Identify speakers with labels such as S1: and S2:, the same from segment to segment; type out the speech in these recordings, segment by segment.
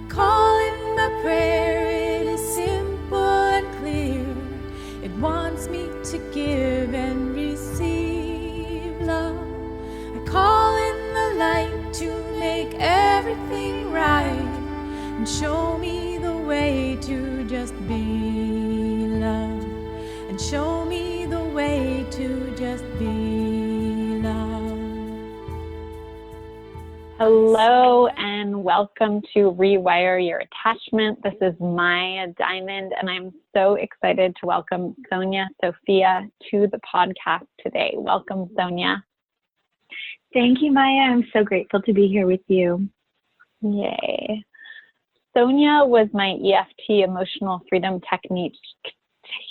S1: call in my prayer, it is simple and clear. It wants me to give and receive love. I call in the light to make everything right and show me the way to just be love. And show me the way to just be love.
S2: Hello and welcome to Rewire Your Attachment. This is Maya Diamond, and I'm so excited to welcome Sonya Sophia to the podcast today. Welcome, Sonya.
S3: Thank you, Maya. I'm so grateful to be here with you.
S2: Yay. Sonya was my EFT Emotional Freedom Technique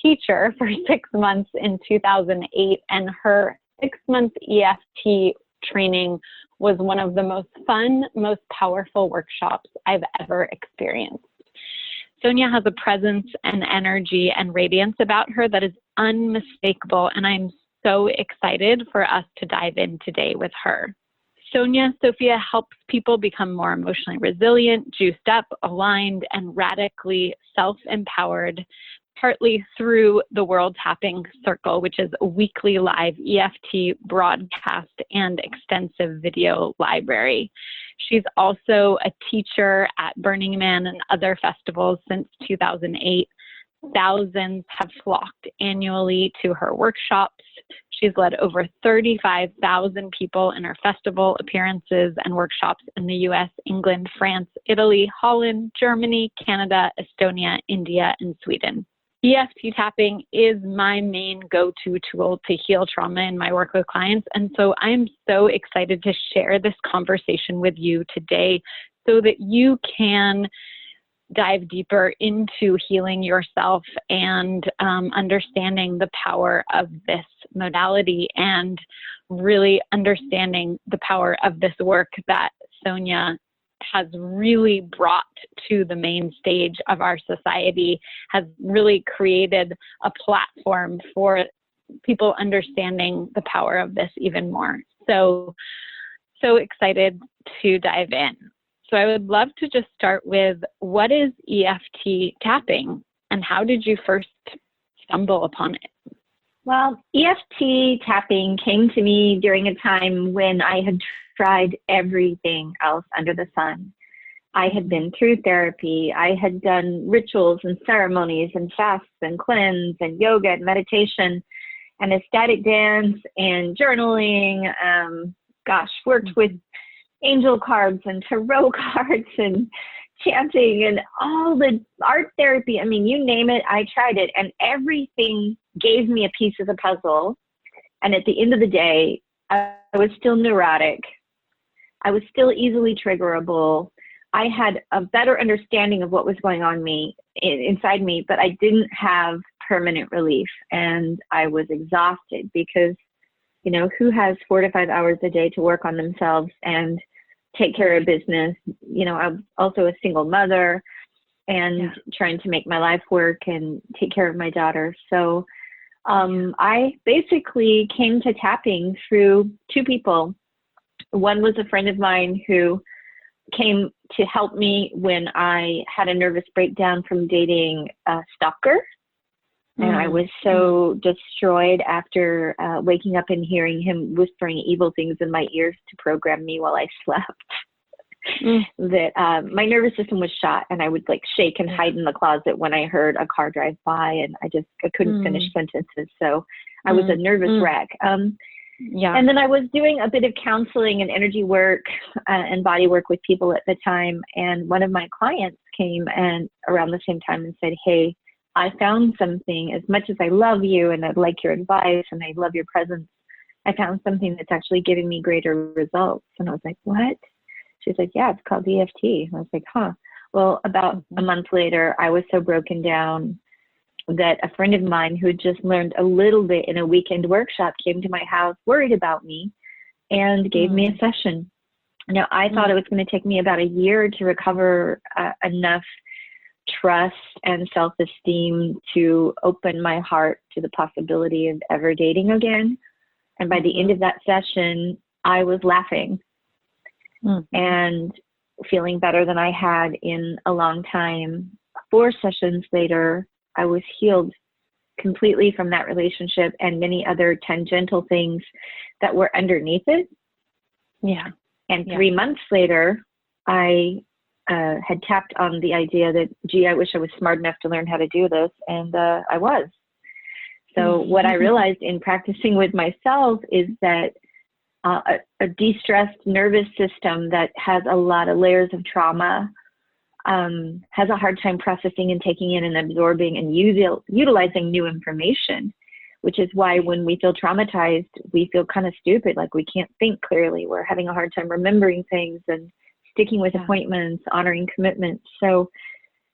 S2: teacher for 6 months in 2008, and her 6-month EFT training was one of the most fun, most powerful workshops I've ever experienced. Sonya has a presence and energy and radiance about her that is unmistakable, and I'm so excited for us to dive in today with her. Sonya Sophia helps people become more emotionally resilient, juiced up, aligned, and radically self-empowered, partly through the World Tapping Circle, which is a weekly live EFT broadcast and extensive video library. She's also a teacher at Burning Man and other festivals since 2008. Thousands have flocked annually to her workshops. She's led over 35,000 people in her festival appearances and workshops in the US, England, France, Italy, Holland, Germany, Canada, Estonia, India, and Sweden. EFT tapping is my main go-to tool to heal trauma in my work with clients, and so I'm so excited to share this conversation with you today so that you can dive deeper into healing yourself and understanding the power of this modality and really understanding the power of this work that Sonya has really brought to the main stage of our society, has really created a platform for people understanding the power of this even more. So excited to dive in. So I would love to just start with, what is EFT tapping and how did you first stumble upon it?
S3: Well, EFT tapping came to me during a time when I had tried everything else under the sun. I had been through therapy. I had done rituals and ceremonies and fasts and cleanse and yoga and meditation and ecstatic dance and journaling. Worked with angel cards and tarot cards and chanting and all the art therapy. I mean, you name it, I tried it, and everything gave me a piece of the puzzle. And at the end of the day, I was still neurotic. I was still easily triggerable. I had a better understanding of what was going on inside me, but I didn't have permanent relief. And I was exhausted because, you know, who has 4 to 5 hours a day to work on themselves and take care of business? You know, I'm also a single mother and trying to make my life work and take care of my daughter. So I basically came to tapping through 2 people. One was a friend of mine who came to help me when I had a nervous breakdown from dating a stalker. And I was so destroyed after waking up and hearing him whispering evil things in my ears to program me while I slept. That my nervous system was shot, and I would like shake and hide in the closet when I heard a car drive by, and I couldn't finish sentences. So I was a nervous wreck. And then I was doing a bit of counseling and energy work and body work with people at the time. And one of my clients came and around the same time and said, "Hey, I found something. As much as I love you and I'd like your advice and I love your presence, I found something that's actually giving me greater results." And I was like, "What?" She's like, "Yeah, it's called EFT." And I was like, "Huh." Well, about a month later, I was so broken down that a friend of mine who had just learned a little bit in a weekend workshop came to my house, worried about me, and gave me a session. Now, I thought it was going to take me about a year to recover enough trust and self-esteem to open my heart to the possibility of ever dating again. And by the end of that session, I was laughing. And feeling better than I had in a long time. 4 sessions later, I was healed completely from that relationship and many other tangential things that were underneath it.
S2: Yeah.
S3: And 3 months later, I had tapped on the idea that, gee, I wish I was smart enough to learn how to do this. And I was. So what I realized in practicing with myself is that a de-stressed nervous system that has a lot of layers of trauma has a hard time processing and taking in and absorbing and utilizing new information, which is why when we feel traumatized, we feel kind of stupid, like we can't think clearly. We're having a hard time remembering things and sticking with appointments, honoring commitments. So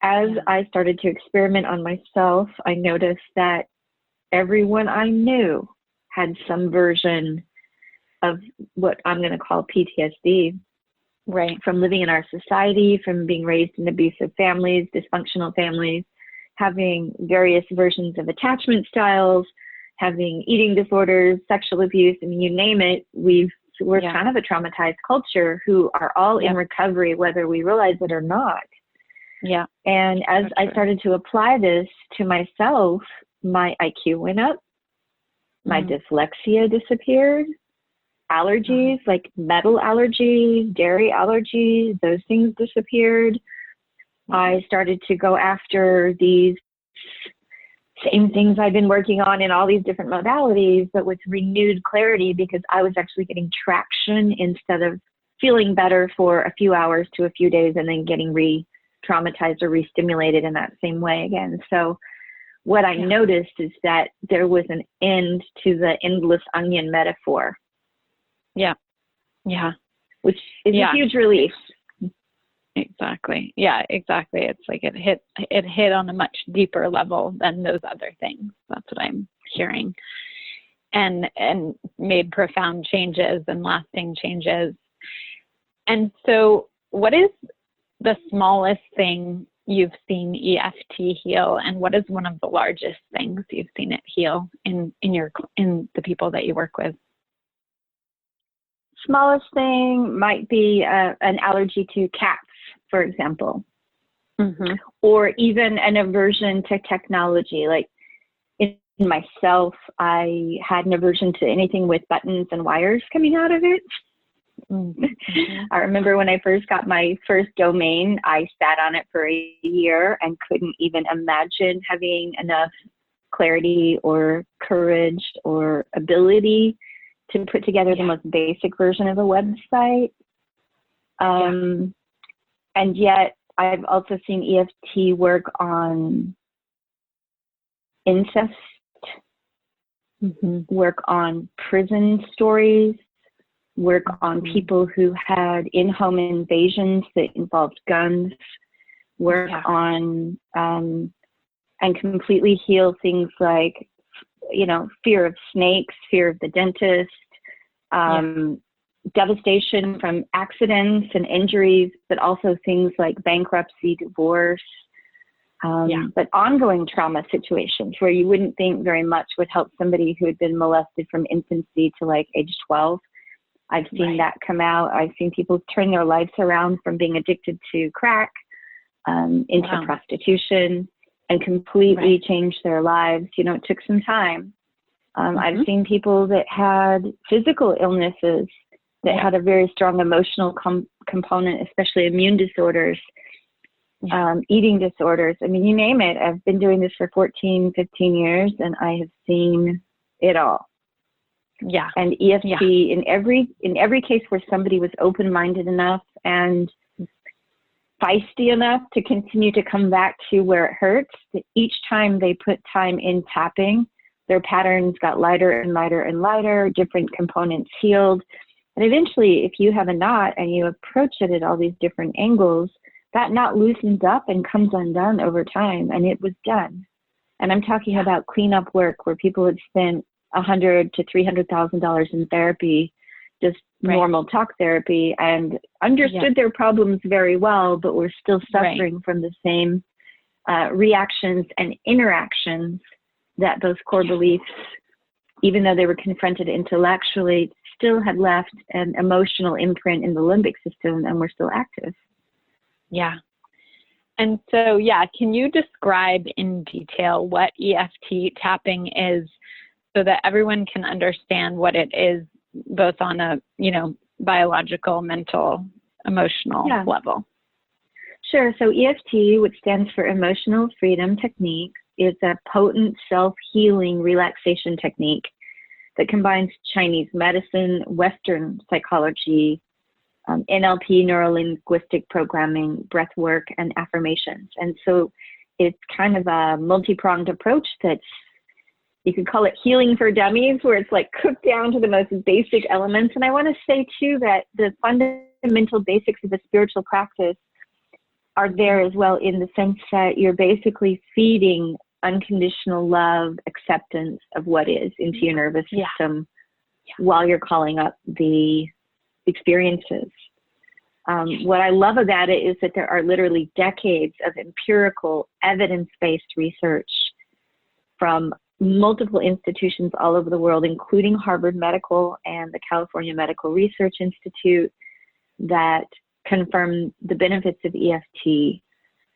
S3: as I started to experiment on myself, I noticed that everyone I knew had some version of what I'm going to call PTSD.
S2: Right.
S3: From living in our society, from being raised in abusive families, dysfunctional families, having various versions of attachment styles, having eating disorders, sexual abuse, I mean, you name it, we're kind of a traumatized culture who are all in recovery, whether we realize it or not.
S2: Yeah.
S3: And as I started to apply this to myself, my IQ went up, my dyslexia disappeared, allergies like metal allergies, dairy allergies, those things disappeared. I started to go after these same things I've been working on in all these different modalities, but with renewed clarity, because I was actually getting traction instead of feeling better for a few hours to a few days and then getting re-traumatized or re-stimulated in that same way again. So what I noticed is that there was an end to the endless onion metaphor.
S2: Yeah. Yeah.
S3: Which is a huge relief.
S2: Exactly. Yeah, exactly. It's like it hit on a much deeper level than those other things. That's what I'm hearing. And made profound changes and lasting changes. And so what is the smallest thing you've seen EFT heal, and what is one of the largest things you've seen it heal in the people that you work with?
S3: Smallest thing might be an allergy to cats, for example, or even an aversion to technology. Like in myself, I had an aversion to anything with buttons and wires coming out of it. I remember when I first got my first domain, I sat on it for a year and couldn't even imagine having enough clarity or courage or ability to put together the most basic version of a website. And yet I've also seen EFT work on incest, work on prison stories, work on people who had in-home invasions that involved guns, work on and completely heal things like, fear of snakes, fear of the dentist, devastation from accidents and injuries, but also things like bankruptcy, divorce, but ongoing trauma situations where you wouldn't think very much would help somebody who had been molested from infancy to like age 12. I've seen that come out. I've seen people turn their lives around from being addicted to crack into prostitution and completely change their lives. It took some time. I've seen people that had physical illnesses that had a very strong emotional component, especially immune disorders, eating disorders. I mean, you name it. I've been doing this for 14, 15 years, and I have seen it all.
S2: Yeah.
S3: And EFT in every case where somebody was open-minded enough and feisty enough to continue to come back to where it hurts, that each time they put time in tapping, their patterns got lighter and lighter and lighter, different components healed. And eventually, if you have a knot and you approach it at all these different angles, that knot loosens up and comes undone over time, and it was done. And I'm talking about cleanup work where people had spent $100,000 to $300,000 in therapy, just normal talk therapy, and understood their problems very well, but were still suffering from the same reactions and interactions that those core beliefs, even though they were confronted intellectually, still had left an emotional imprint in the limbic system and were still active.
S2: Yeah. And so, yeah, can you describe in detail what EFT tapping is so that everyone can understand what it is, both on a, biological, mental, emotional level?
S3: Sure. So EFT, which stands for Emotional Freedom Technique, is a potent self-healing relaxation technique that combines Chinese medicine, Western psychology, NLP, neuro-linguistic programming, breath work, and affirmations. And so it's kind of a multi-pronged approach that's, you could call it healing for dummies, where it's like cooked down to the most basic elements. And I want to say too that the fundamental basics of the spiritual practice are there as well, in the sense that you're basically feeding unconditional love, acceptance of what is into your nervous system while you're calling up the experiences. What I love about it is that there are literally decades of empirical, evidence-based research from multiple institutions all over the world, including Harvard Medical and the California Medical Research Institute, that confirm the benefits of EFT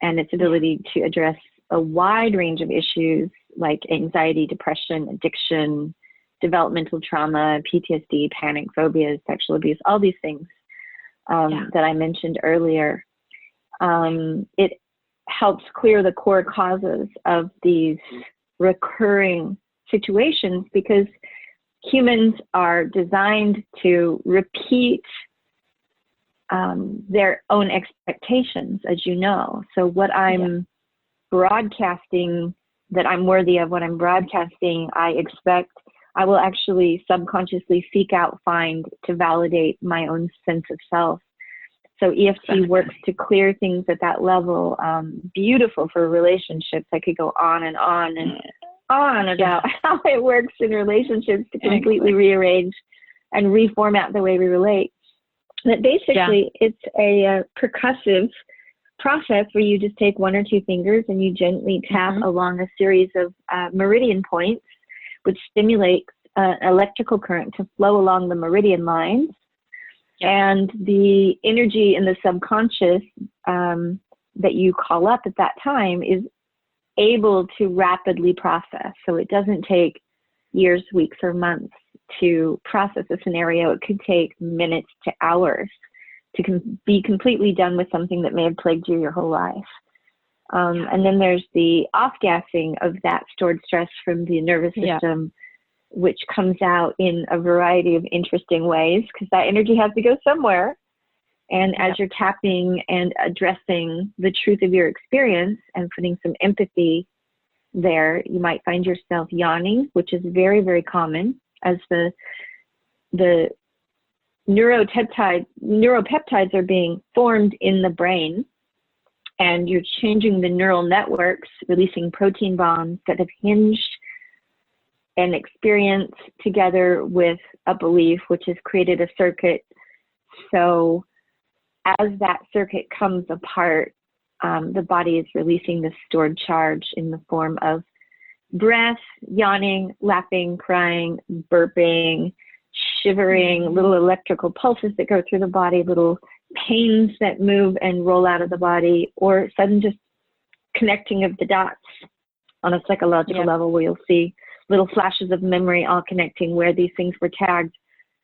S3: and its ability to address a wide range of issues like anxiety, depression, addiction, developmental trauma, PTSD, panic, phobias, sexual abuse, all these things that I mentioned earlier. It helps clear the core causes of these recurring situations, because humans are designed to repeat their own expectations, as you know. So what I'm broadcasting, that I'm worthy of, what I'm broadcasting, I expect I will actually subconsciously seek out, find, to validate my own sense of self. So EFT works to clear things at that level. Beautiful for relationships. I could go on and on and on about how it works in relationships to completely rearrange and reformat the way we relate. But basically, it's a percussive process where you just take one or two fingers and you gently tap along a series of meridian points, which stimulate electrical current to flow along the meridian lines. And the energy in the subconscious that you call up at that time is able to rapidly process. So it doesn't take years, weeks, or months to process a scenario. It could take minutes to hours to be completely done with something that may have plagued you your whole life. And then there's the off-gassing of that stored stress from the nervous system, which comes out in a variety of interesting ways, because that energy has to go somewhere. And as you're tapping and addressing the truth of your experience and putting some empathy there, you might find yourself yawning, which is very, very common, as the neuropeptides are being formed in the brain, and you're changing the neural networks, releasing protein bombs that have hinged an experience together with a belief, which has created a circuit. So as that circuit comes apart, the body is releasing the stored charge in the form of breath, yawning, laughing, crying, burping, shivering, little electrical pulses that go through the body, little pains that move and roll out of the body, or sudden just connecting of the dots on a psychological level, where you'll see little flashes of memory all connecting where these things were tagged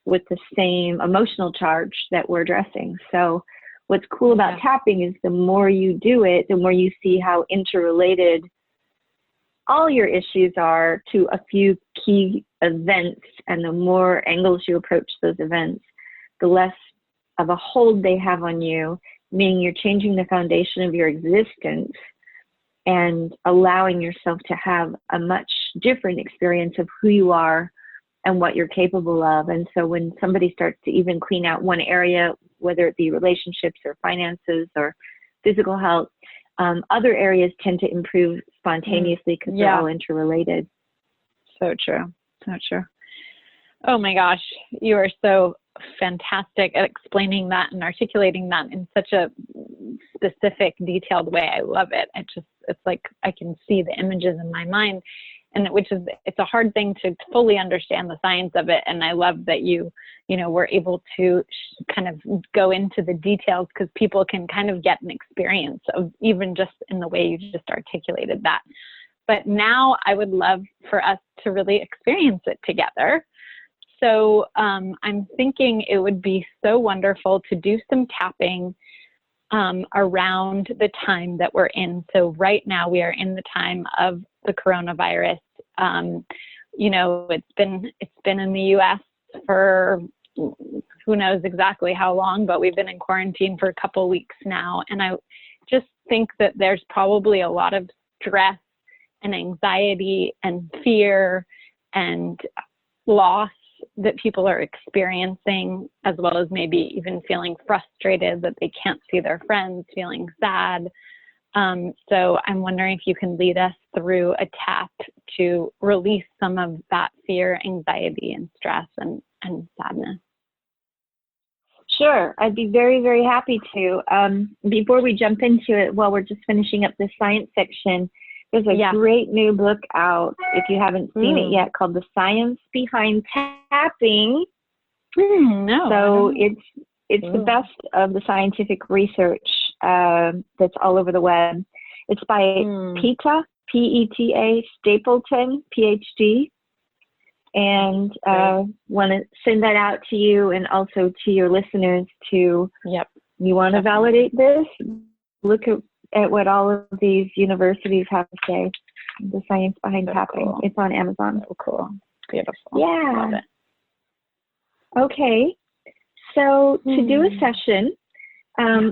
S3: with the same emotional charge that we're addressing. So what's cool about tapping is the more you do it, the more you see how interrelated all your issues are to a few key events, and the more angles you approach those events, the less of a hold they have on you, meaning you're changing the foundation of your existence and allowing yourself to have a much different experience of who you are and what you're capable of. And so when somebody starts to even clean out one area, whether it be relationships or finances or physical health, other areas tend to improve spontaneously because they're all interrelated.
S2: So true. So true. Oh my gosh, you are so fantastic at explaining that and articulating that in such a specific, detailed way. I love it. It's like I can see the images in my mind. it's a hard thing to fully understand the science of it. And I love that you were able to kind of go into the details, because people can kind of get an experience of even just in the way you just articulated that. But now I would love for us to really experience it together. So I'm thinking it would be so wonderful to do some tapping around the time that we're in. So right now we are in the time of the coronavirus. It's been in the U.S. for who knows exactly how long, but we've been in quarantine for a couple of weeks now. And I just think that there's probably a lot of stress and anxiety and fear and loss that people are experiencing, as well as maybe even feeling frustrated that they can't see their friends, feeling sad. So I'm wondering if you can lead us through a tap to release some of that fear, anxiety, and stress and sadness.
S3: Sure, I'd be very, very happy to. Before we jump into it, while we're just finishing up the science section, there's a great new book out, if you haven't seen it yet, called The Science Behind Tapping.
S2: No.
S3: So it's the best of the scientific research that's all over the web. It's by Peta, P-E-T-A, Stapleton, Ph.D. And want to send that out to you and also to your listeners to, you want to validate this? Look at what all of these universities have to say. The Science Behind Tapping. Cool. It's on Amazon.
S2: So cool. Beautiful.
S3: Yeah.
S2: Love it.
S3: Okay. So to do a session,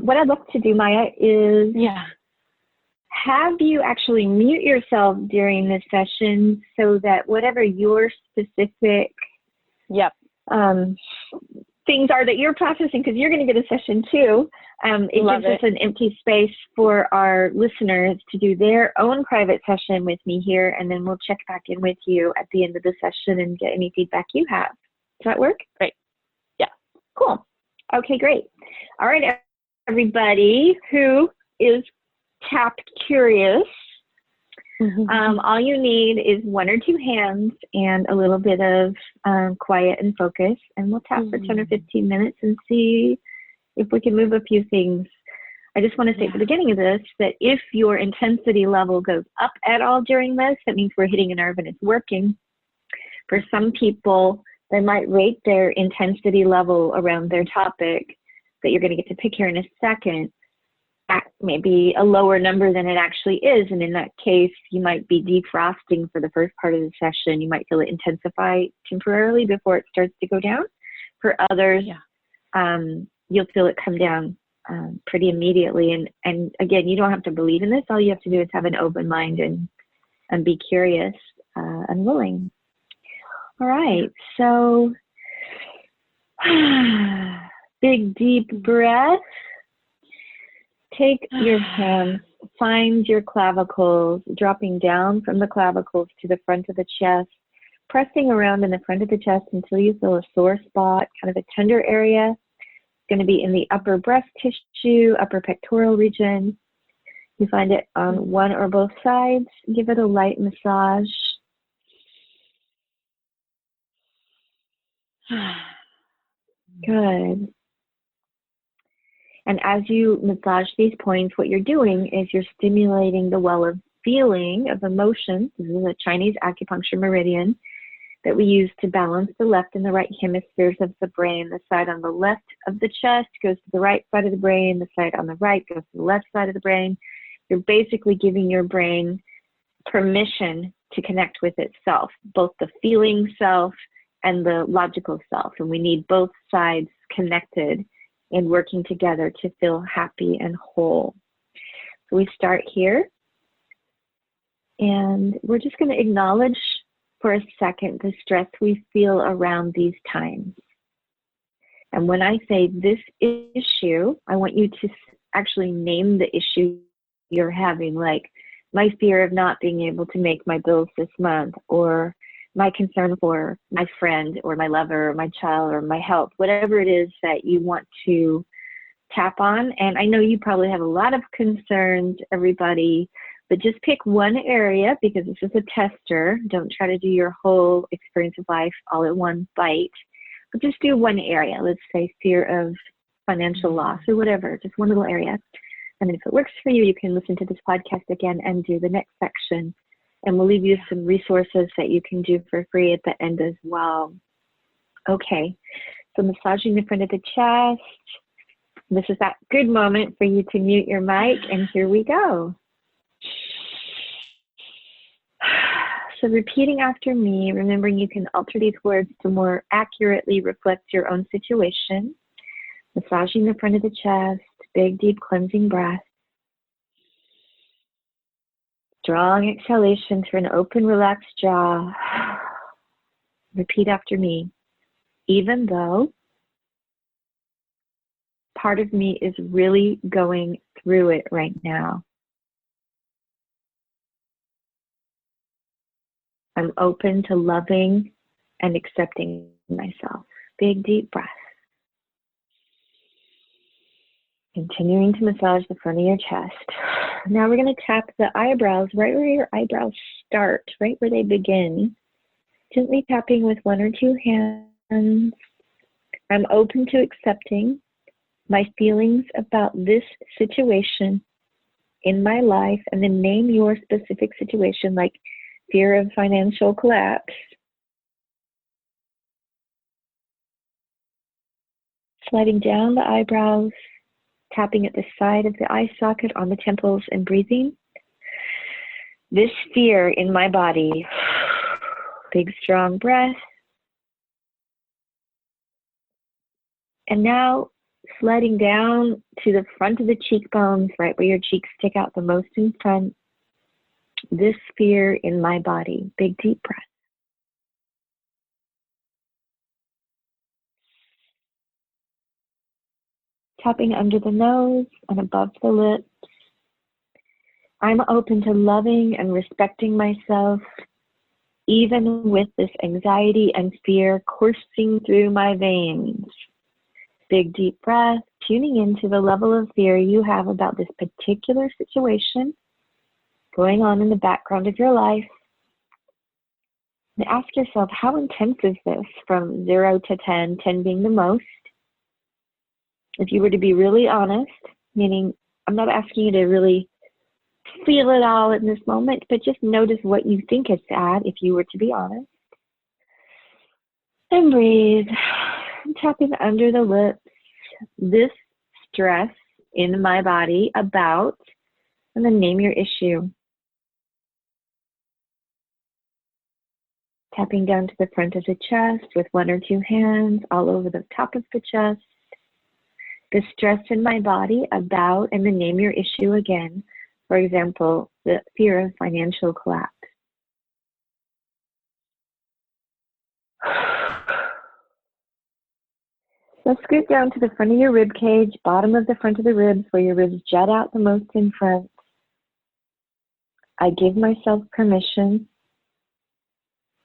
S3: what I'd love to do, Maya, is have you actually mute yourself during this session so that whatever your specific things are that you're processing, because you're going to get a session too. It gives us an empty space for our listeners to do their own private session with me here, and then we'll check back in with you at the end of the session and get any feedback you have. Does that work?
S2: Great. Yeah.
S3: Cool. Okay, great. All right, everybody who is tap curious, all you need is one or two hands and a little bit of quiet and focus, and we'll tap for 10 or 15 minutes and see if we can move a few things. I just want to say at the beginning of this that if your intensity level goes up at all during this, that means we're hitting a nerve and it's working. For some people, they might rate their intensity level around their topic that you're going to get to pick here in a second at maybe a lower number than it actually is. And in that case, you might be defrosting for the first part of the session. You might feel it intensify temporarily before it starts to go down. For others, you'll feel it come down pretty immediately. And again, you don't have to believe in this. All you have to do is have an open mind and be curious and willing. All right, so big deep breath. Take your hands, find your clavicles, dropping down from the clavicles to the front of the chest, pressing around in the front of the chest until you feel a sore spot, kind of a tender area. It's going to be in the upper breast tissue, upper pectoral region. You find it on one or both sides. Give it a light massage. Good. And as you massage these points, what you're doing is you're stimulating the well of feeling, of emotions. This is a Chinese acupuncture meridian that we use to balance the left and the right hemispheres of the brain. The side on the left of the chest goes to the right side of the brain. The side on the right goes to the left side of the brain. You're basically giving your brain permission to connect with itself, both the feeling self and the logical self. And we need both sides connected and working together to feel happy and whole. So we start here, and we're just going to acknowledge for a second the stress we feel around these times. And when I say this issue, I want you to actually name the issue you're having, like my fear of not being able to make my bills this month, or my concern for my friend or my lover or my child or my health, whatever it is that you want to tap on. And I know you probably have a lot of concerns, everybody, But just pick one area, because this is a tester. Don't try to do your whole experience of life all at one bite, but just do one area. Let's say fear of financial loss or whatever, just one little area. And then if it works for you, you can listen to this podcast again and do the next section. And we'll leave you some resources that you can do for free at the end as well. Okay, so massaging the front of the chest. This is that good moment for you to mute your mic, and here we go. So repeating after me, remembering you can alter these words to more accurately reflect your own situation. Massaging the front of the chest, big, deep cleansing breath. Strong exhalations for an open, relaxed jaw. Repeat after me. Even though part of me is really going through it right now, I'm open to loving and accepting myself. Big, deep breath. Continuing to massage the front of your chest. Now we're going to tap the eyebrows right where your eyebrows start, right where they begin. Gently tapping with one or two hands. I'm open to accepting my feelings about this situation in my life, and then name your specific situation, like fear of financial collapse. Sliding down the eyebrows, tapping at the side of the eye socket on the temples and breathing. This fear in my body. Big, strong breath. And now sliding down to the front of the cheekbones, right where your cheeks stick out the most in front. This fear in my body. Big, deep breath. Tapping under the nose and above the lips. I'm open to loving and respecting myself, even with this anxiety and fear coursing through my veins. Big, deep breath, tuning into the level of fear you have about this particular situation going on in the background of your life. And ask yourself, how intense is this from 0 to 10, 10 being the most? If you were to be really honest, meaning I'm not asking you to really feel it all in this moment, but just notice what you think it's at if you were to be honest. And breathe. Tapping under the lips. This stress in my body about, and then name your issue. Tapping down to the front of the chest with one or two hands all over the top of the chest. The stress in my body about, and then name your issue again. For example, the fear of financial collapse. So scoot down to the front of your rib cage, bottom of the front of the ribs, where your ribs jut out the most in front. I give myself permission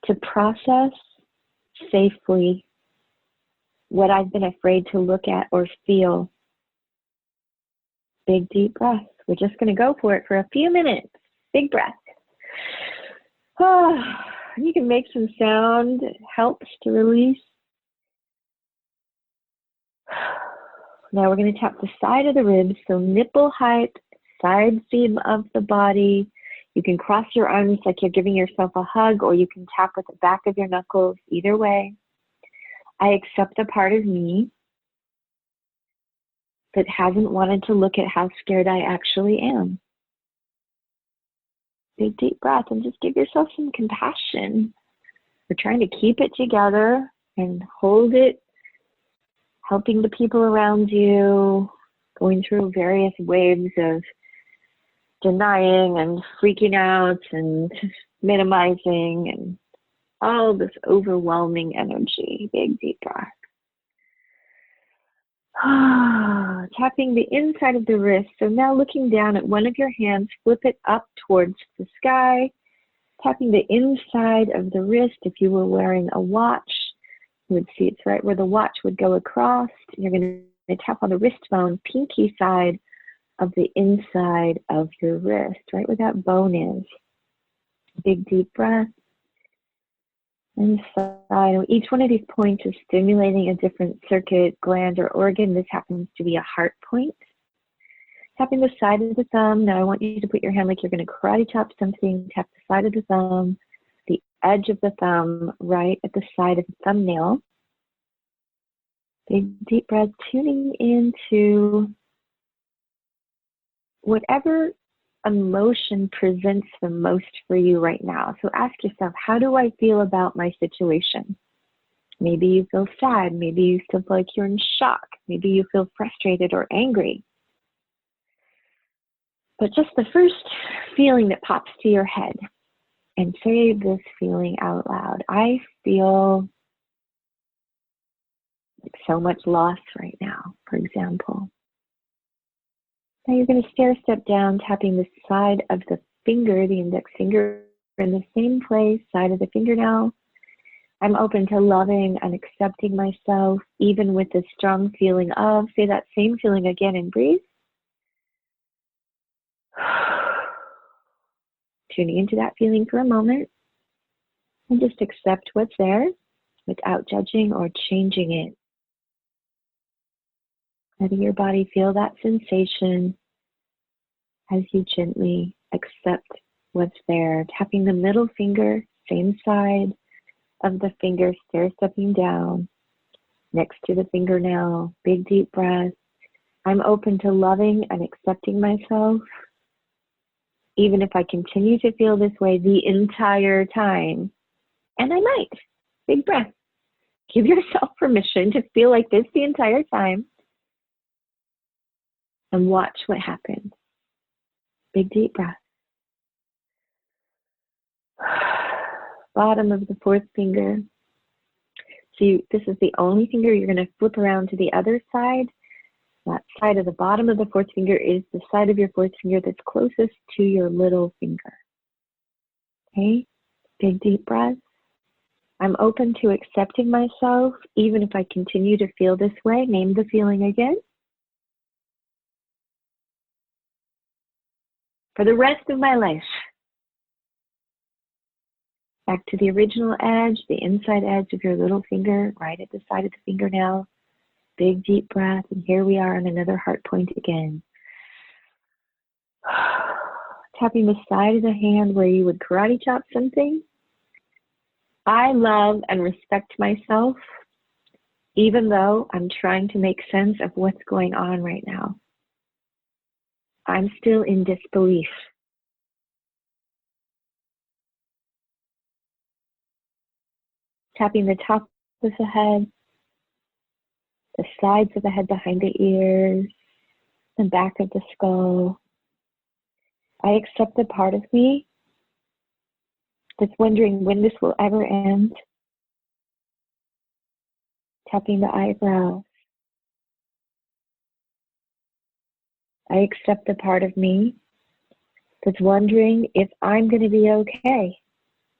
S3: to process safely what I've been afraid to look at or feel. Big, deep breath. We're just going to go for it for a few minutes. Big breath. Oh, you can make some sound. It helps to release. Now we're going to tap the side of the ribs, so nipple height, side seam of the body. You can cross your arms like you're giving yourself a hug, or you can tap with the back of your knuckles, either way. I accept the part of me that hasn't wanted to look at how scared I actually am. Big, deep breath, and just give yourself some compassion. We're trying to keep it together and hold it, helping the people around you, going through various waves of denying and freaking out and minimizing and all this overwhelming energy. Big, deep breath. Tapping the inside of the wrist. So now looking down at one of your hands, flip it up towards the sky. Tapping the inside of the wrist. If you were wearing a watch, you would see it's right where the watch would go across. You're going to tap on the wrist bone, pinky side of the inside of your wrist, right where that bone is. Big deep breath. Inside. Each one of these points is stimulating a different circuit, gland, or organ. This happens to be a heart point. Tapping the side of the thumb. Now I want you to put your hand like you're going to karate chop something. Tap the side of the thumb, the edge of the thumb, right at the side of the thumbnail. Big deep breath, tuning into whatever emotion presents the most for you right now. So ask yourself, how do I feel about my situation? Maybe you feel sad. Maybe you feel like you're in shock. Maybe you feel frustrated or angry. But just the first feeling that pops to your head, and say this feeling out loud. I feel like so much loss right now, for example. Now you're going to step down, tapping the side of the finger, the index finger, in the same place, side of the fingernail. I'm open to loving and accepting myself, even with the strong feeling of. Say that same feeling again and breathe. Tuning into that feeling for a moment. And just accept what's there without judging or changing it. Letting your body feel that sensation as you gently accept what's there. Tapping the middle finger, same side of the finger, stepping down next to the fingernail. Big deep breath. I'm open to loving and accepting myself, even if I continue to feel this way the entire time. And I might. Big breath. Give yourself permission to feel like this the entire time. And watch what happens. Big deep breath. Bottom of the fourth finger. So this is the only finger you're going to flip around to the other side. That side of the bottom of the fourth finger is the side of your fourth finger that's closest to your little finger. Okay? Big deep breath. I'm open to accepting myself, even if I continue to feel this way. Name the feeling again. For the rest of my life. Back to the original edge, the inside edge of your little finger, right at the side of the fingernail. Big deep breath, and here we are on another heart point again. Tapping the side of the hand where you would karate chop something. I love and respect myself, even though I'm trying to make sense of what's going on right now. I'm still in disbelief. Tapping the top of the head, the sides of the head behind the ears, the back of the skull. I accept the part of me that's wondering when this will ever end. Tapping the eyebrows. I accept the part of me that's wondering if I'm going to be okay.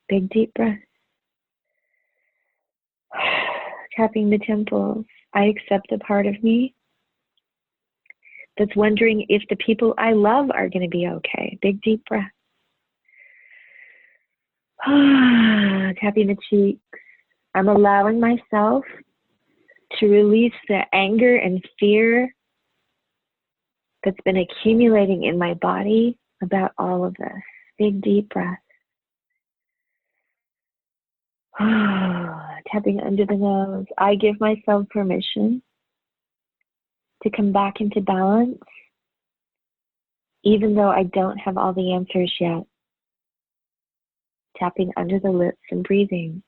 S3: Big deep breath. Tapping the temples. I accept the part of me that's wondering if the people I love are going to be okay. Big deep breath. Tapping the cheeks. I'm allowing myself to release the anger and fear that's been accumulating in my body about all of this. Big deep breath. Tapping under the nose. I give myself permission to come back into balance, even though I don't have all the answers yet. Tapping under the lips and breathing.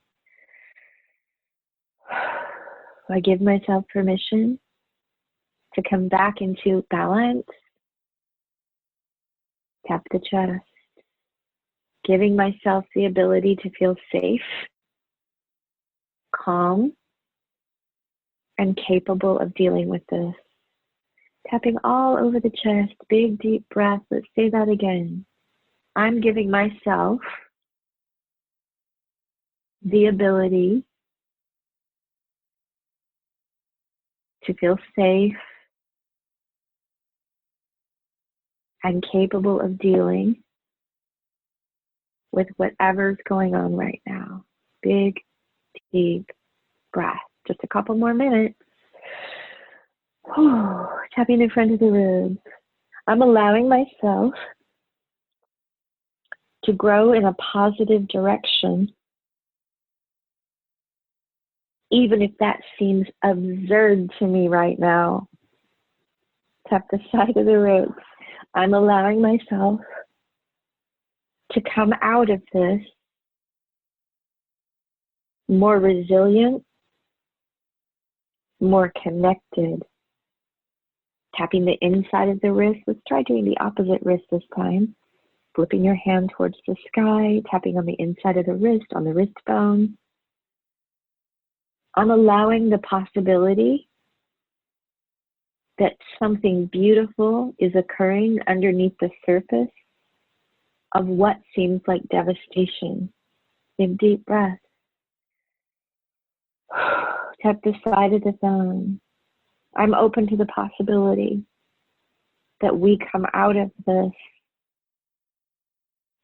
S3: I give myself permission to come back into balance. Tap the chest. Giving myself the ability to feel safe, calm, and capable of dealing with this. Tapping all over the chest, big deep breath. Let's say that again. I'm giving myself the ability to feel safe, and capable of dealing with whatever's going on right now. Big, deep breath. Just a couple more minutes. Tapping in front of the ribs. I'm allowing myself to grow in a positive direction, even if that seems absurd to me right now. Tap the side of the ribs. I'm allowing myself to come out of this more resilient, more connected. Tapping the inside of the wrist. Let's try doing the opposite wrist this time. Flipping your hand towards the sky, tapping on the inside of the wrist, on the wrist bone. I'm allowing the possibility that something beautiful is occurring underneath the surface of what seems like devastation. Big deep breath. Tap the side of the thumb. I'm open to the possibility that we come out of this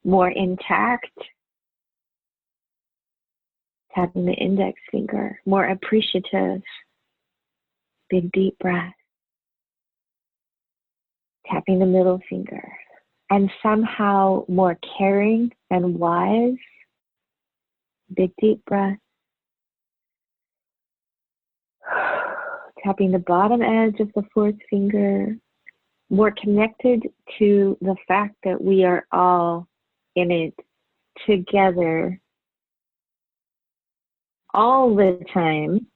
S3: more intact. Tapping the index finger, more appreciative. Big deep breath. Tapping the middle finger. And somehow more caring and wise. Big deep breath. Tapping the bottom edge of the fourth finger. More connected to the fact that we are all in it together all the time.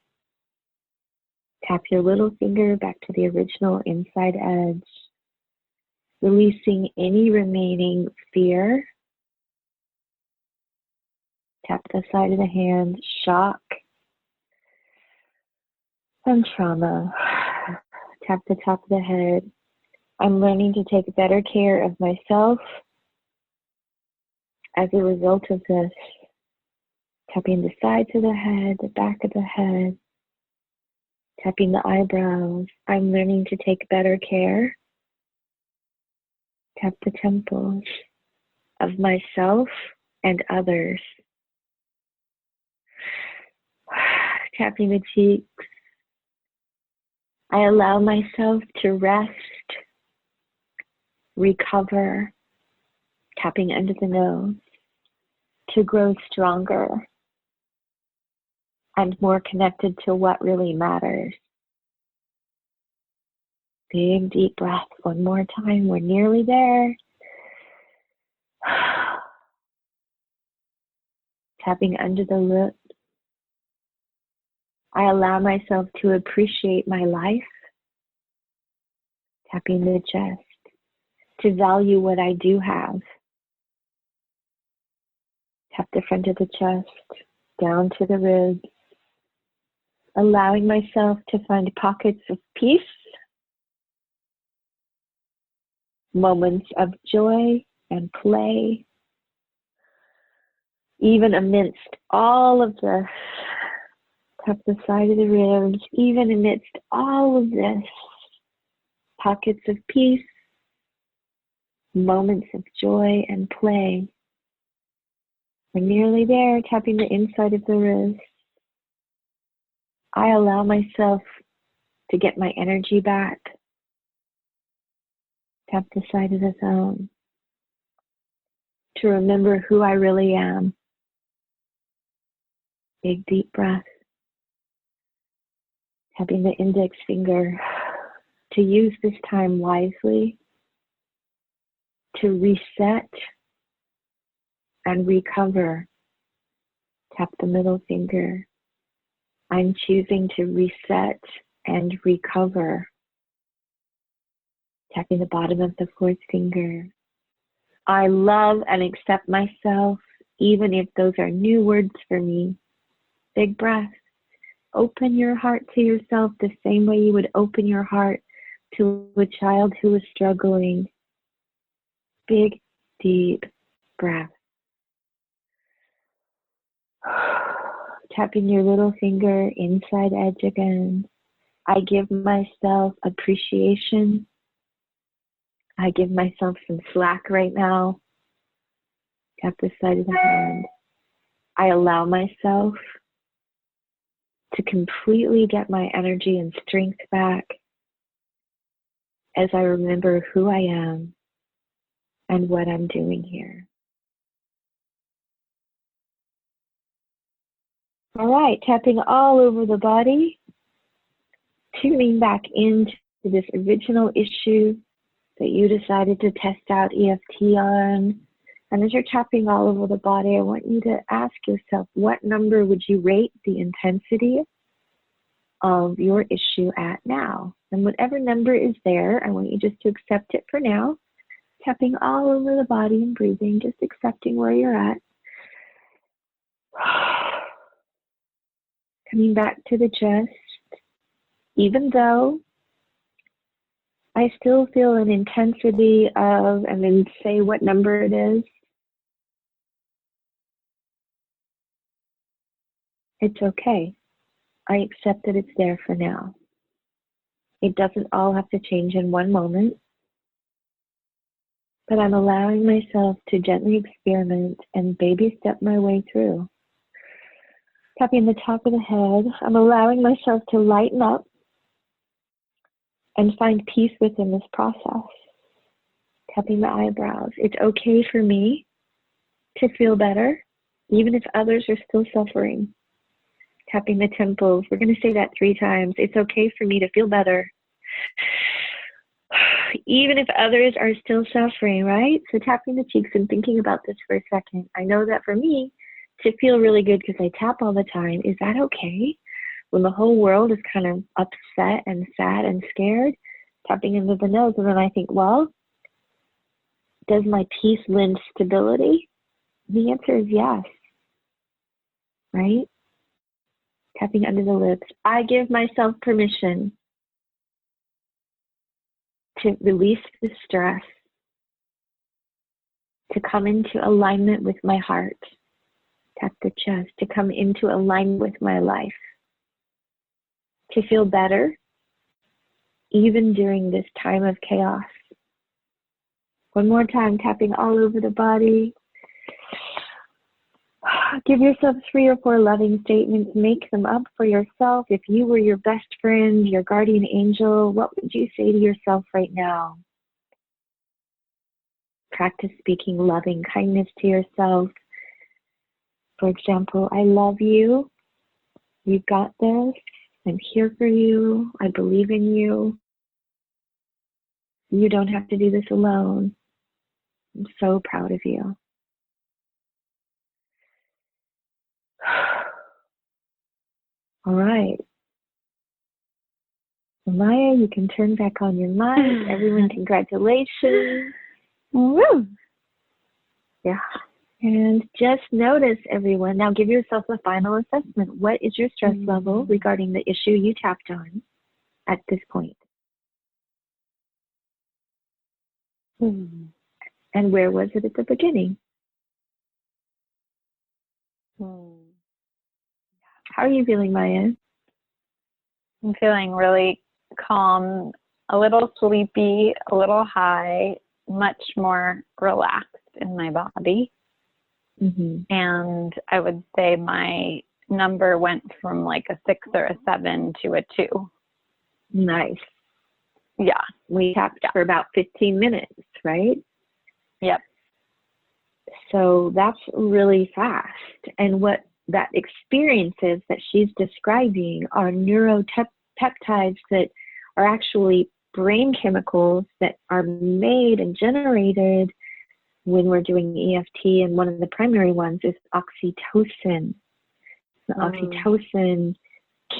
S3: Tap your little finger back to the original inside edge, releasing any remaining fear. Tap the side of the hand, shock and trauma. Tap the top of the head. I'm learning to take better care of myself as a result of this. Tapping the sides of the head, the back of the head, tapping the eyebrows. I'm learning to take better care. Tap the temples of myself and others. Tapping the cheeks. I allow myself to rest, recover, tapping under the nose, to grow stronger and more connected to what really matters. Big deep breath. One more time. We're nearly there. Tapping under the lips. I allow myself to appreciate my life. Tapping the chest. To value what I do have. Tap the front of the chest, down to the ribs. Allowing myself to find pockets of peace. Moments of joy and play. Even amidst all of this, tap the side of the ribs, even amidst all of this, pockets of peace, moments of joy and play. We're nearly there, tapping the inside of the wrist. I allow myself to get my energy back. Tap the side of the thumb. To remember who I really am. Big deep breath. Tapping the index finger. To use this time wisely. To reset and recover. Tap the middle finger. I'm choosing to reset and recover. Tapping the bottom of the fourth finger. I love and accept myself, even if those are new words for me. Big breath. Open your heart to yourself the same way you would open your heart to a child who is struggling. Big, deep breath. Tapping your little finger inside edge again. I give myself appreciation, I give myself some slack right now. Tap the side of the hand. I allow myself to completely get my energy and strength back as I remember who I am and what I'm doing here. All right, tapping all over the body, tuning back into this original issue that you decided to test out EFT on. And as you're tapping all over the body, I want you to ask yourself, what number would you rate the intensity of your issue at now? And whatever number is there, I want you just to accept it for now. Tapping all over the body and breathing, just accepting where you're at. Coming back to the chest. Even though I still feel an intensity of, and then say what number it is. It's okay. I accept that it's there for now. It doesn't all have to change in one moment, but I'm allowing myself to gently experiment and baby step my way through. Tapping the top of the head, I'm allowing myself to lighten up and find peace within this process. Tapping the eyebrows. It's okay for me to feel better, even if others are still suffering. Tapping the temples. We're going to say that 3 times. It's okay for me to feel better, even if others are still suffering, right? So tapping the cheeks and thinking about this for a second. I know that for me, to feel really good because I tap all the time, is that okay? When the whole world is kind of upset and sad and scared, tapping into the nose. And then I think, well, does my peace lend stability? The answer is yes, right? Tapping under the lips. I give myself permission to release the stress, to come into alignment with my heart. Tap the chest, to come into alignment with my life, to feel better, even during this time of chaos. One more time, tapping all over the body. Give yourself 3 or 4 loving statements. Make them up for yourself. If you were your best friend, your guardian angel, what would you say to yourself right now? Practice speaking loving kindness to yourself. For example, I love you. You've got this. I'm here for you. I believe in you. You don't have to do this alone. I'm so proud of you. All right. Maya, you can turn back on your mic. Everyone, congratulations.
S2: Woo!
S3: Yeah. And just notice, everyone, now give yourself a final assessment. What is your stress level regarding the issue you tapped on at this point? And where was it at the beginning? How are you feeling, Maya?
S2: I'm feeling really calm, a little sleepy, a little high, much more relaxed in my body. And I would say my number went from like a 6 or a 7 to a 2.
S3: Nice.
S2: Yeah.
S3: We tapped for about 15 minutes, right?
S2: Yep.
S3: So that's really fast. And what that experience is that she's describing are neuropeptides that are actually brain chemicals that are made and generated when we're doing EFT, and one of the primary ones is oxytocin. The oxytocin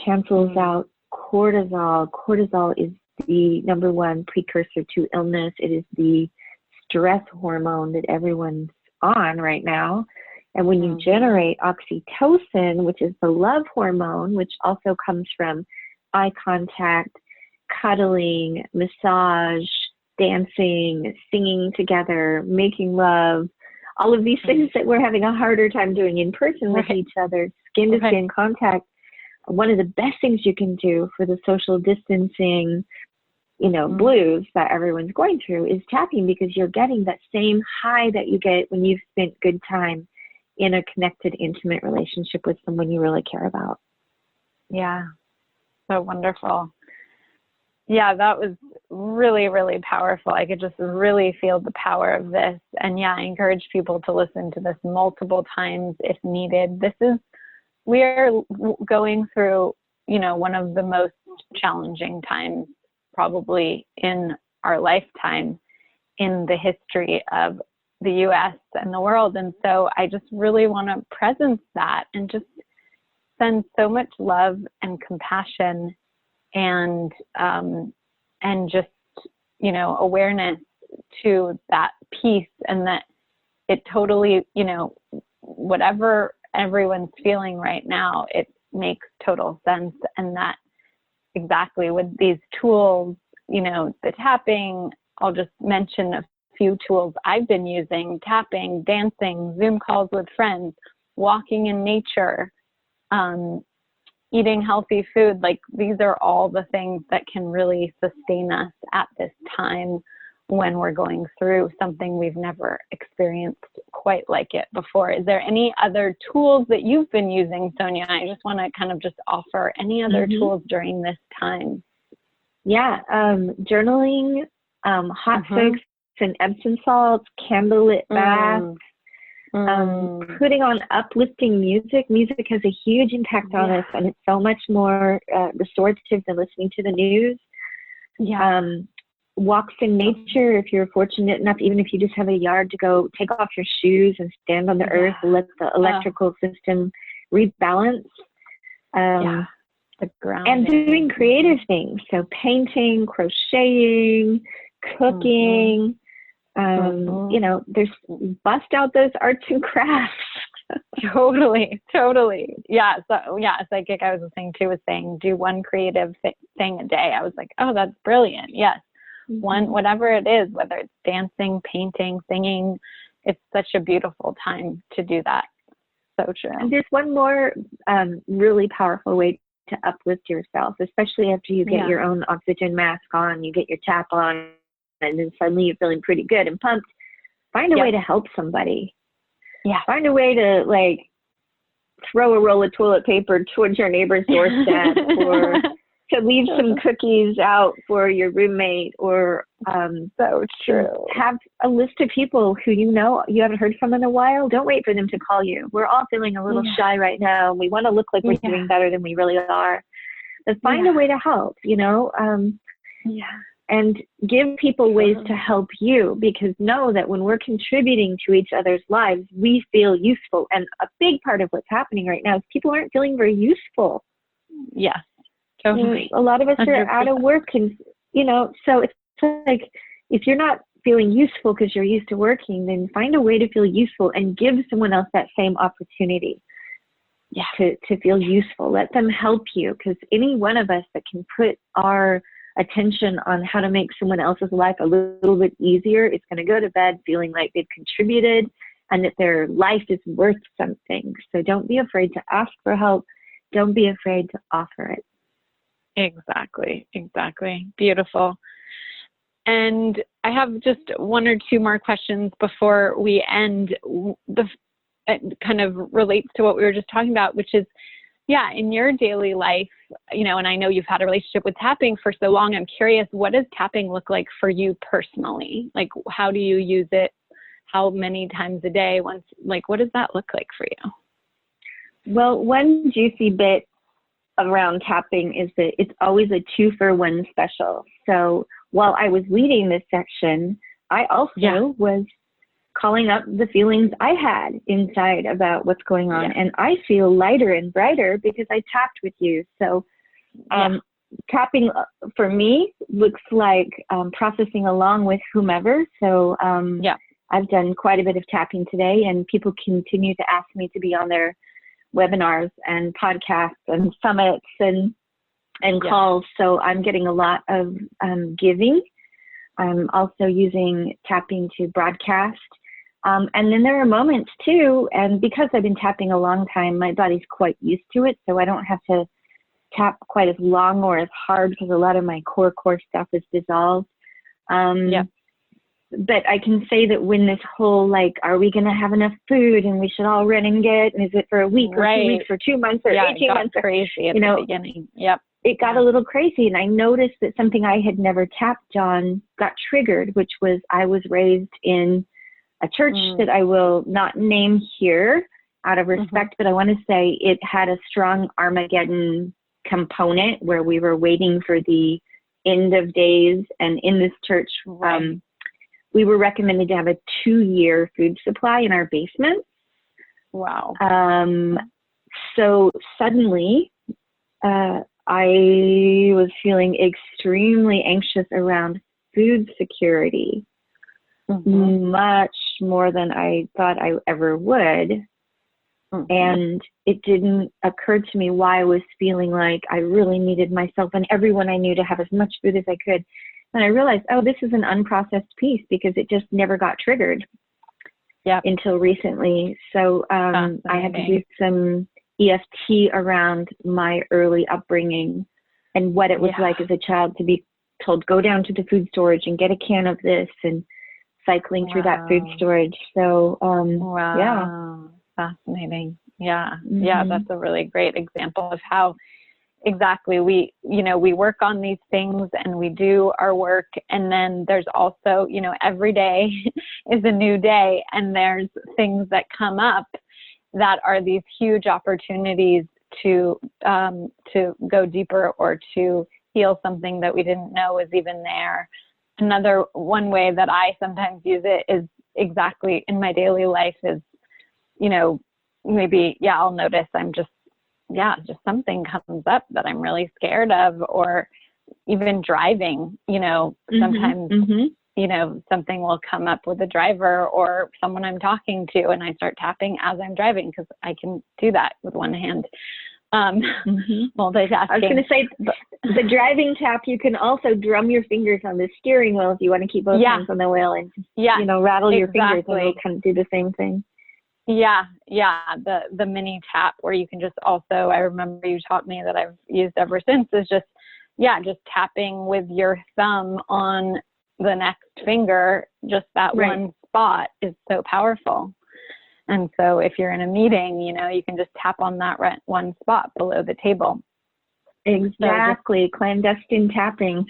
S3: cancels out cortisol. Cortisol is the number 1 precursor to illness. It is the stress hormone that everyone's on right now. And when you generate oxytocin, which is the love hormone, which also comes from eye contact, cuddling, massage, dancing, singing together, making love, all of these things that we're having a harder time doing in person with each other, skin-to-skin contact. One of the best things you can do for the social distancing, blues that everyone's going through, is tapping, because you're getting that same high that you get when you've spent good time in a connected, intimate relationship with someone you really care about.
S2: Yeah. So wonderful. Yeah, that was really, really powerful. I could just really feel the power of this. And yeah, I encourage people to listen to this multiple times if needed. We are going through, one of the most challenging times probably in our lifetime in the history of the U.S. and the world. And so I just really want to presence that and just send so much love and compassion and just, awareness to that piece, and that it totally, whatever everyone's feeling right now, it makes total sense. And that exactly with these tools, the tapping, I'll just mention a few tools I've been using: tapping, dancing, Zoom calls with friends, walking in nature, eating healthy food. Like, these are all the things that can really sustain us at this time when we're going through something we've never experienced quite like it before. Is there any other tools that you've been using, Sonya? I just want to kind of just offer any other tools during this time.
S3: Yeah, journaling, hot soaks and Epsom salts, candlelit baths, putting on uplifting music. Music has a huge impact on us, and it's so much more restorative than listening to the news. Walks in nature, if you're fortunate enough, even if you just have a yard, to go take off your shoes and stand on the earth, let the electrical system rebalance.
S2: The ground.
S3: And doing creative things, so painting, crocheting, cooking. There's bust out those arts and crafts.
S2: Totally. Yeah. So psychic, I was listening to, was saying do one creative thing a day. I was like, oh, that's brilliant. Yes. One, whatever it is, whether it's dancing, painting, singing, it's such a beautiful time to do that. So true.
S3: And there's one more really powerful way to uplift yourself, especially after you get your own oxygen mask on, you get your tap on, and then suddenly you're feeling pretty good and pumped. Find a way to help somebody. Yeah. Find a way to throw a roll of toilet paper towards your neighbor's doorstep, or to leave some cookies out for your roommate, or
S2: so true.
S3: Have a list of people who you haven't heard from in a while. Don't wait for them to call you. We're all feeling a little shy right now. We want to look like we're doing better than we really are. But find a way to help, and give people ways to help you, because know that when we're contributing to each other's lives, we feel useful. And a big part of what's happening right now is people aren't feeling very useful.
S2: Yeah, totally.
S3: A lot of us 100%. Are out of work, and, so it's like, if you're not feeling useful because you're used to working, then find a way to feel useful and give someone else that same opportunity to feel useful. Let them help you, because any one of us that can put our attention on how to make someone else's life a little bit easier is going to go to bed feeling like they've contributed and that their life is worth something. So don't be afraid to ask for help. Don't be afraid to offer it.
S2: Exactly. Beautiful. And I have just one or two more questions before we end. It kind of relates to what we were just talking about, which is, in your daily life, and I know you've had a relationship with tapping for so long, I'm curious, what does tapping look like for you personally? Like, how do you use it? How many times a day? What does that look like for you?
S3: Well, one juicy bit around tapping is that it's always a 2-for-1 special. So while I was leading this section, I also was calling up the feelings I had inside about what's going on. And I feel lighter and brighter because I tapped with you. So tapping for me looks like processing along with whomever. So I've done quite a bit of tapping today, and people continue to ask me to be on their webinars and podcasts and summits and calls. So I'm getting a lot of giving. I'm also using tapping to broadcast. And then there are moments too, and because I've been tapping a long time, my body's quite used to it, so I don't have to tap quite as long or as hard because a lot of my core stuff is dissolved. But I can say that when this whole, like, are we going to have enough food and we should all run and get, and is it for a week or 2 weeks or 2 months or 18 months?
S2: Crazy at the beginning.
S3: It got a little crazy, and I noticed that something I had never tapped on got triggered, which was I was raised in a church that I will not name here out of respect, but I want to say it had a strong Armageddon component where we were waiting for the end of days. And in this church, we were recommended to have a 2-year food supply in our basement.
S2: Wow.
S3: So suddenly, I was feeling extremely anxious around food security, much more than I thought I ever would. And it didn't occur to me why I was feeling like I really needed myself and everyone I knew to have as much food as I could. And I realized, oh, this is an unprocessed piece because it just never got triggered until recently. So I had to do some EFT around my early upbringing and what it was like as a child to be told, go down to the food storage and get a can of this, and cycling through that food storage. So,
S2: fascinating. Yeah, that's a really great example of how exactly we work on these things and we do our work, and then there's also, every day is a new day, and there's things that come up that are these huge opportunities to go deeper or to heal something that we didn't know was even there. Another one way that I sometimes use it is exactly in my daily life is, maybe, I'll notice I'm just something comes up that I'm really scared of, or even driving, sometimes, something will come up with a driver or someone I'm talking to, and I start tapping as I'm driving because I can do that with one hand. Multitasking.
S3: I was going to say, the driving tap, you can also drum your fingers on the steering wheel if you want to keep both hands on the wheel and rattle your fingers, and it'll kind of do the same thing. The mini tap where you can just also, I remember you taught me that I've used ever since, is just tapping with your thumb on the next finger, just that one spot is so powerful. And so if you're in a meeting, you can just tap on that one spot below the table. Exactly. So clandestine tapping.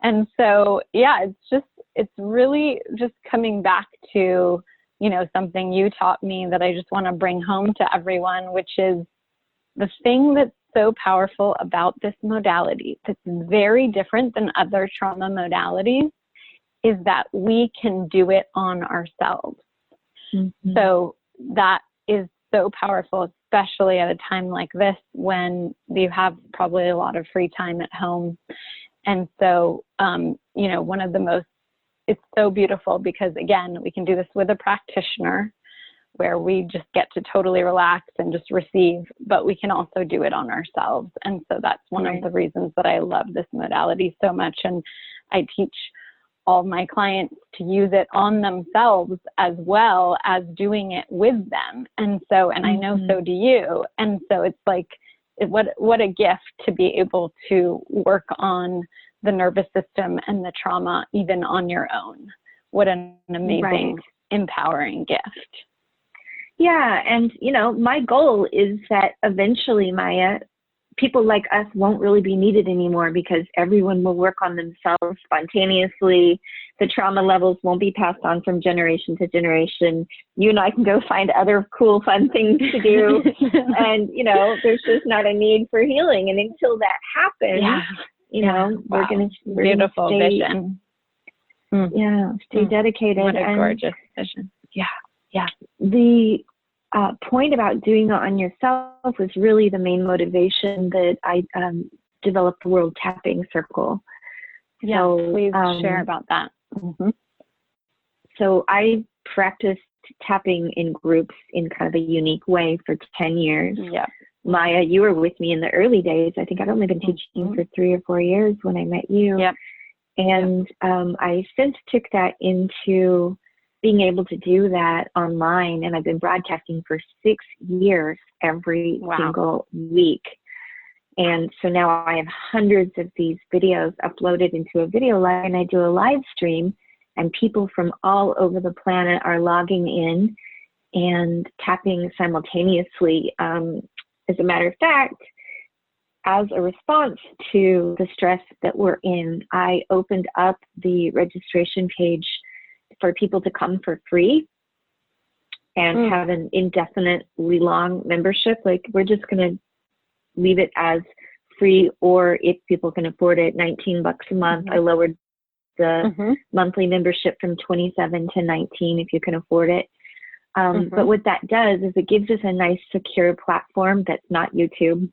S2: And so, it's really just coming back to, something you taught me that I just want to bring home to everyone, which is the thing that's so powerful about this modality that's very different than other trauma modalities is that we can do it on ourselves. So that is so powerful, especially at a time like this when you have probably a lot of free time at home. And so, one of the most, it's so beautiful because, again, we can do this with a practitioner where we just get to totally relax and just receive, but we can also do it on ourselves. And so that's one of the reasons that I love this modality so much. And I teach all my clients to use it on themselves as well as doing it with them. And so, and I know so do you. And so it's like, what a gift to be able to work on the nervous system and the trauma even on your own. What an amazing, empowering gift.
S3: Yeah. And, my goal is that eventually, Maya, people like us won't really be needed anymore because everyone will work on themselves spontaneously. The trauma levels won't be passed on from generation to generation. You and I can go find other cool, fun things to do. And, there's just not a need for healing. And until that happens, we're going to
S2: beautiful vision.
S3: Stay dedicated.
S2: What a gorgeous vision.
S3: The point about doing it on yourself was really the main motivation that I developed the World Tapping Circle.
S2: Please share about that.
S3: So I practiced tapping in groups in kind of a unique way for 10 years. Maya, you were with me in the early days. I think I'd only been teaching for 3 or 4 years when I met you. And I since took that into being able to do that online. And I've been broadcasting for 6 years every single week. And so now I have hundreds of these videos uploaded into a video live, and I do a live stream, and people from all over the planet are logging in and tapping simultaneously. As a matter of fact, as a response to the stress that we're in, I opened up the registration page for people to come for free and have an indefinitely long membership. Like, we're just going to leave it as free, or if people can afford it, $19 a month. I lowered the monthly membership from 27 to 19 if you can afford it. But what that does is it gives us a nice secure platform that's not YouTube,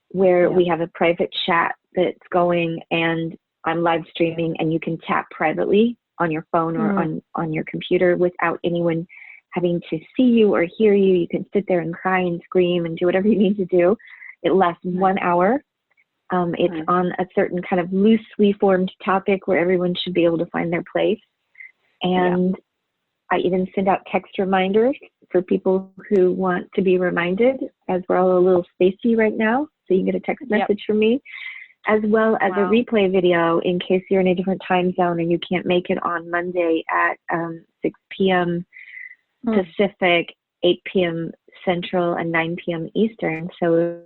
S3: where we have a private chat that's going, and I'm live streaming, and you can tap privately on your phone or on your computer without anyone having to see you or hear you. You can sit there and cry and scream and do whatever you need to do. It lasts 1 hour. It's on a certain kind of loosely formed topic where everyone should be able to find their place. And I even send out text reminders for people who want to be reminded, as we're all a little spacey right now. So you can get a text message from me, as well as a replay video in case you're in a different time zone and you can't make it on Monday at 6 p.m. Pacific, 8 p.m. Central, and 9 p.m. Eastern. So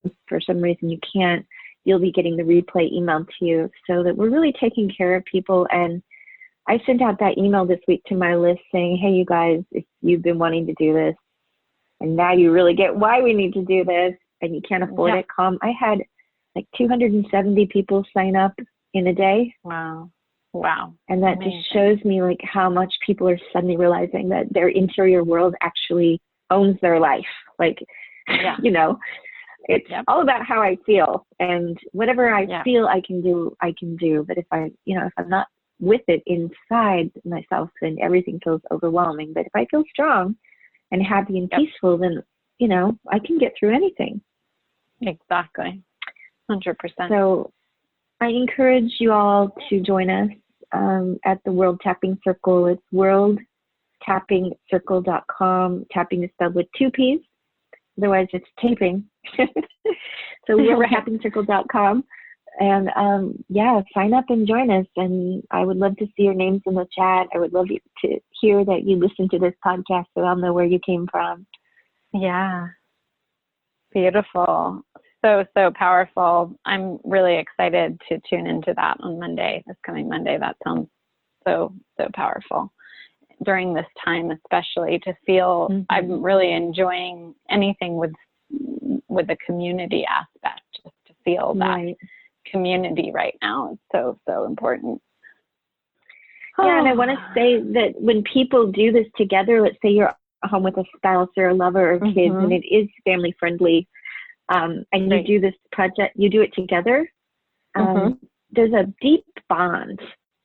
S3: if for some reason you can't, you'll be getting the replay emailed to you, so that we're really taking care of people. And I sent out that email this week to my list saying, hey, you guys, if you've been wanting to do this, and now you really get why we need to do this, and you can't afford it, come. I had like 270 people sign up in a day.
S2: Wow.
S3: And that just shows me like how much people are suddenly realizing that their interior world actually owns their life. Like, you know, it's all about how I feel, and whatever I feel I can do. But if I'm not with it inside myself, then everything feels overwhelming. But if I feel strong and happy and peaceful, then, you know, I can get through anything.
S2: Exactly. 100%.
S3: So I encourage you all to join us at the World Tapping Circle. It's worldtappingcircle.com. Tapping is spelled with 2 P's. Otherwise, it's taping. So worldtappingcircle.com. And sign up and join us. And I would love to see your names in the chat. I would love to hear that you listened to this podcast, so I'll know where you came from.
S2: Yeah. Beautiful. So powerful. I'm really excited to tune into that on Monday, this coming Monday. That sounds so powerful during this time, especially to feel I'm really enjoying anything with the community aspect, just to feel that community right now is so important.
S3: Yeah, and I want to say that when people do this together, let's say you're home with a spouse or a lover or kids, and it is family friendly, and you do this project, you do it together, there's a deep bond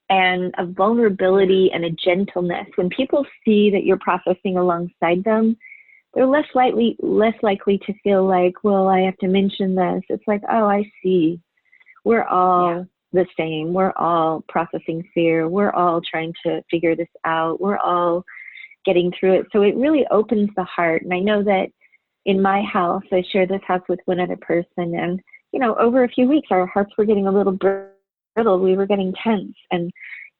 S3: and a vulnerability and a gentleness. When people see that you're processing alongside them, they're less likely to feel like, well, I have to mention this. It's like, oh, I see. We're all the same. We're all processing fear. We're all trying to figure this out. We're all getting through it. So it really opens the heart. And I know that in my house, I share this house with one other person, and, you know, over a few weeks, our hearts were getting a little brittle. We were getting tense. And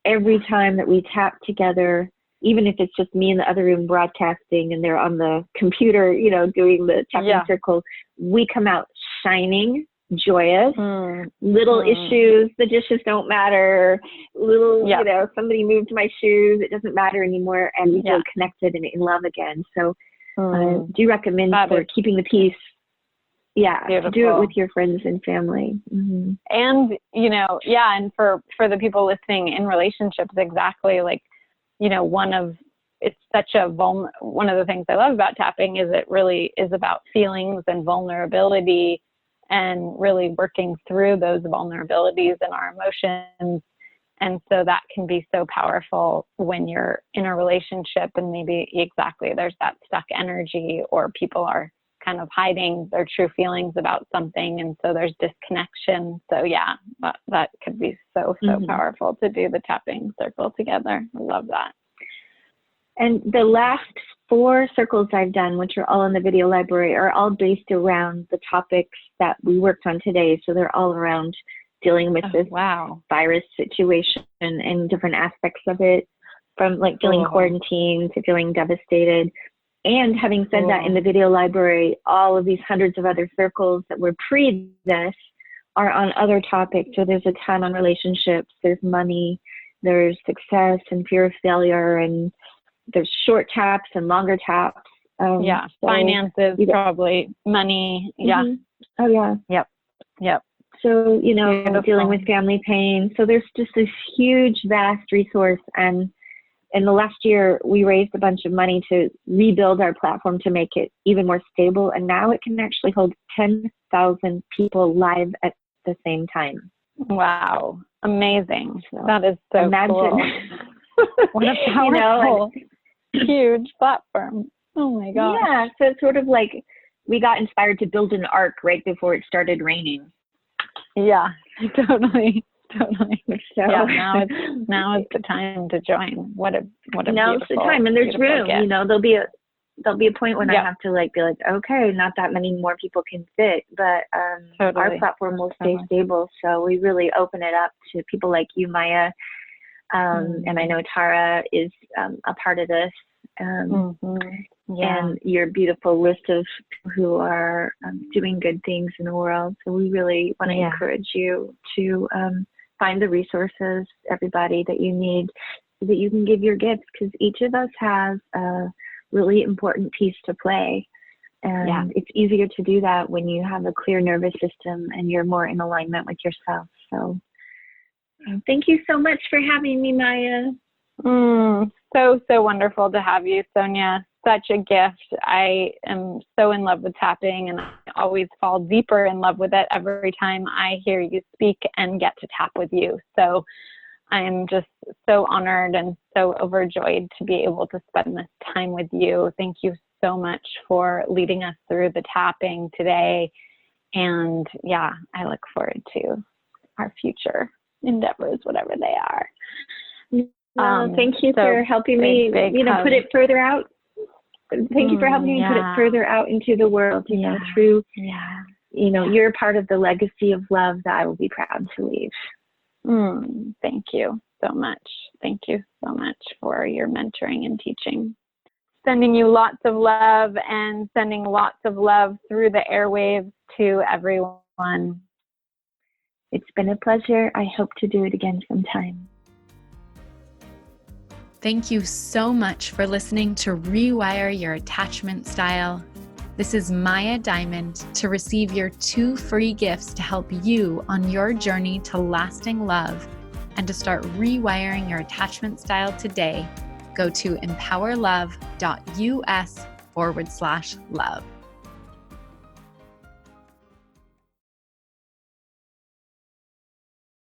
S3: every time that we tap together, even if it's just me in the other room broadcasting and they're on the computer, you know, doing the tapping circle, we come out shining, joyous. Little issues, the dishes don't matter. You know, somebody moved my shoes, it doesn't matter anymore, and we feel connected and in love again. So do recommend for keeping the peace. To do it with your friends and family.
S2: And, you know, and for the people listening in relationships, exactly, like, you know, one of the things I love about tapping is it really is about feelings and vulnerability, and really working through those vulnerabilities and our emotions. And so that can be so powerful when you're in a relationship and maybe there's that stuck energy, or people are kind of hiding their true feelings about something. And so there's disconnection. So that could be so powerful to do the tapping circle together. I love that.
S3: And the last 4 circles I've done, which are all in the video library, are all based around the topics that we worked on today. So they're all around dealing with this virus situation and different aspects of it, from like feeling quarantined to feeling devastated. And having said that, in the video library, all of these hundreds of other circles that were pre this are on other topics. So there's a ton on relationships, there's money, there's success and fear of failure, and there's short taps and longer taps. So
S2: finances, probably money. Yeah.
S3: Oh yeah.
S2: Yep.
S3: So, you know,
S2: Beautiful.
S3: Dealing with family pain. So there's just this huge, vast resource. And in the last year, we raised a bunch of money to rebuild our platform to make it even more stable. And now it can actually hold 10,000 people live at the same time.
S2: Wow. Amazing.
S3: So
S2: that is so cool. What a powerful, huge platform. Oh my gosh.
S3: Yeah. So it's sort of like we got inspired to build an ark right before it started raining.
S2: Yeah, totally. So
S3: yeah,
S2: now is the time to join. What a
S3: now's the time, and there's room.
S2: Gift.
S3: You know, there'll be a point when I have to be like, okay, not that many more people can fit, but our platform will stay stable. So we really open it up to people like you, Maya, and I know Tara is a part of this. And your beautiful list of people who are doing good things in the world. So we really want to encourage you to find the resources, everybody, that you need so that you can give your gifts, because each of us has a really important piece to play. And it's easier to do that when you have a clear nervous system and you're more in alignment with yourself. So thank you so much for having me, Maya.
S2: So wonderful to have you, Sonya. Such a gift. I am so in love with tapping, and I always fall deeper in love with it every time I hear you speak and get to tap with you. So I'm just so honored and so overjoyed to be able to spend this time with you. Thank you so much for leading us through the tapping today. And I look forward to our future endeavors, whatever they are.
S3: Thank you for helping me, put it further out. Thank you for helping me put it further out into the world, through, you're part of the legacy of love that I will be proud to leave.
S2: Thank you so much. Thank you so much for your mentoring and teaching. Sending you lots of love and sending lots of love through the airwaves to everyone.
S3: It's been a pleasure. I hope to do it again sometime.
S1: Thank you so much for listening to Rewire Your Attachment Style. This is Maya Diamond. To receive your 2 free gifts to help you on your journey to lasting love and to start rewiring your attachment style today, go to empowerlove.us/love.